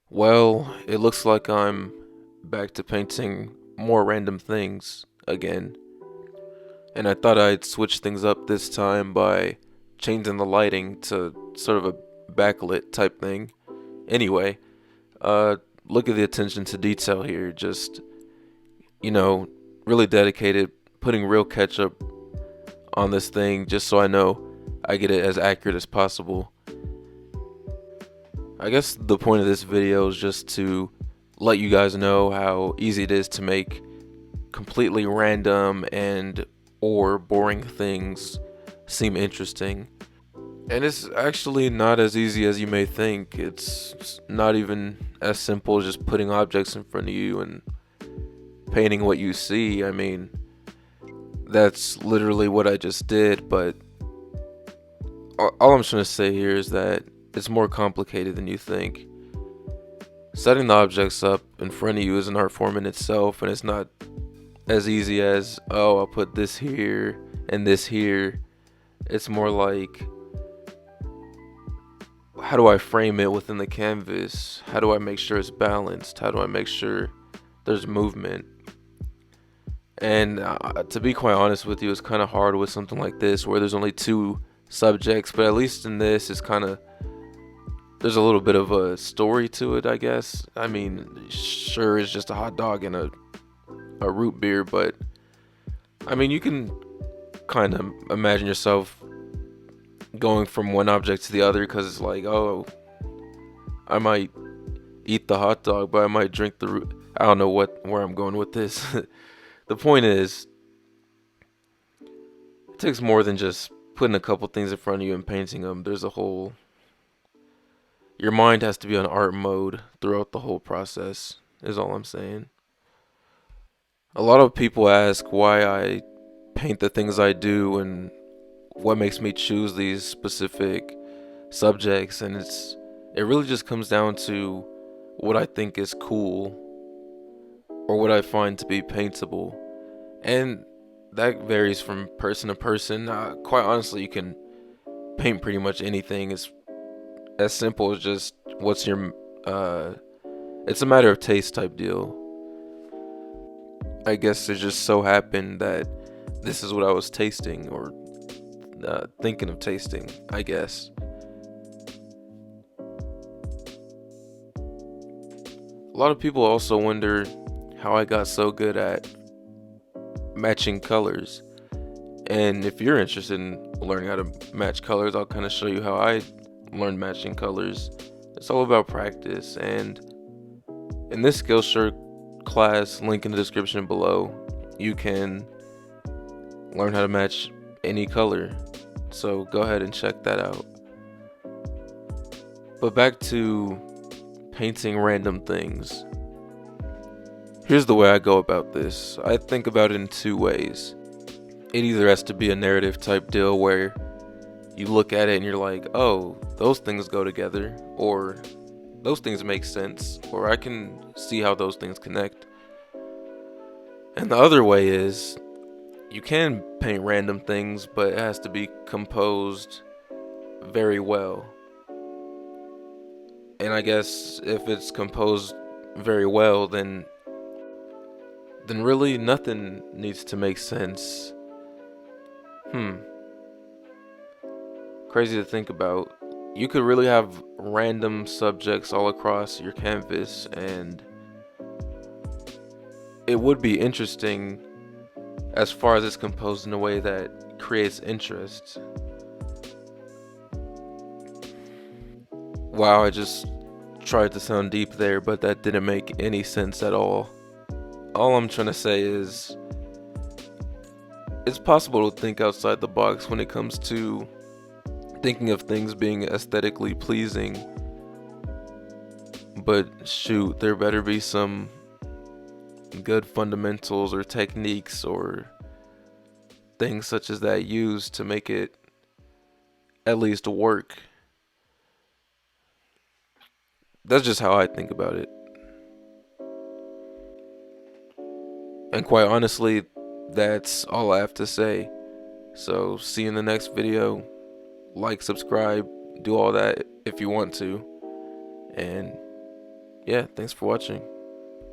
Well, it looks like I'm back to painting more random things again. And I thought I'd switch things up this time by changing the lighting to sort of a backlit type thing. Anyway, uh, look at the attention to detail here. Just, you know, really dedicated, putting real ketchup on this thing just so I know I get it as accurate as possible. I guess the point of this video is just to let you guys know how easy it is to make completely random and or boring things seem interesting. And it's actually not as easy as you may think. It's not even as simple as just putting objects in front of you and painting what you see. I mean, that's literally what I just did, but all I'm trying to say here is that it's more complicated than you think. Setting the objects up in front of you is an art form in itself, and it's not as easy as, oh, I'll put this here and this here. It's more like, how do I frame it within the canvas? How do I make sure it's balanced? How do I make sure there's movement? And to be quite honest with you, it's kind of hard with something like this where there's only two subjects, but at least in this, it's kind of, there's a little bit of a story to it, I guess. I mean, sure, it's just a hot dog and a root beer, but I mean, you can kind of imagine yourself going from one object to the other because it's like, oh, I might eat the hot dog, but I might drink the root. I don't know where I'm going with this. The point is, it takes more than just putting a couple things in front of you and painting them. There's a whole, your mind has to be on art mode throughout the whole process, is all I'm saying. A lot of people ask why I paint the things I do and what makes me choose these specific subjects, and it really just comes down to what I think is cool or what I find to be paintable. And that varies from person to person. Quite honestly, you can paint pretty much anything. It's as simple as just what's your it's a matter of taste type deal. I guess it just so happened that this is what I was tasting or thinking of tasting, I guess. A lot of people also wonder how I got so good at matching colors. And if you're interested in learning how to match colors, I'll kind of show you how I learned matching colors. It's all about practice. And in this Skillshare class, link in the description below, you can learn how to match any color. So go ahead and check that out. But back to painting random things. Here's the way I go about this. I think about it in two ways. It either has to be a narrative type deal where you look at it and you're like, oh, those things go together, or those things make sense, or I can see how those things connect. And the other way is you can paint random things, but it has to be composed very well. And I guess if it's composed very well, then really nothing needs to make sense. Crazy to think about. You could really have random subjects all across your canvas, and it would be interesting as far as it's composed in a way that creates interest. Wow, I just tried to sound deep there, but that didn't make any sense at all. All I'm trying to say is it's possible to think outside the box when it comes to thinking of things being aesthetically pleasing. But shoot, there better be some good fundamentals or techniques or things such as that used to make it at least work. That's just how I think about it. And quite honestly, that's all I have to say. So, see you in the next video. Like, subscribe, do all that if you want to. And Yeah, thanks for watching.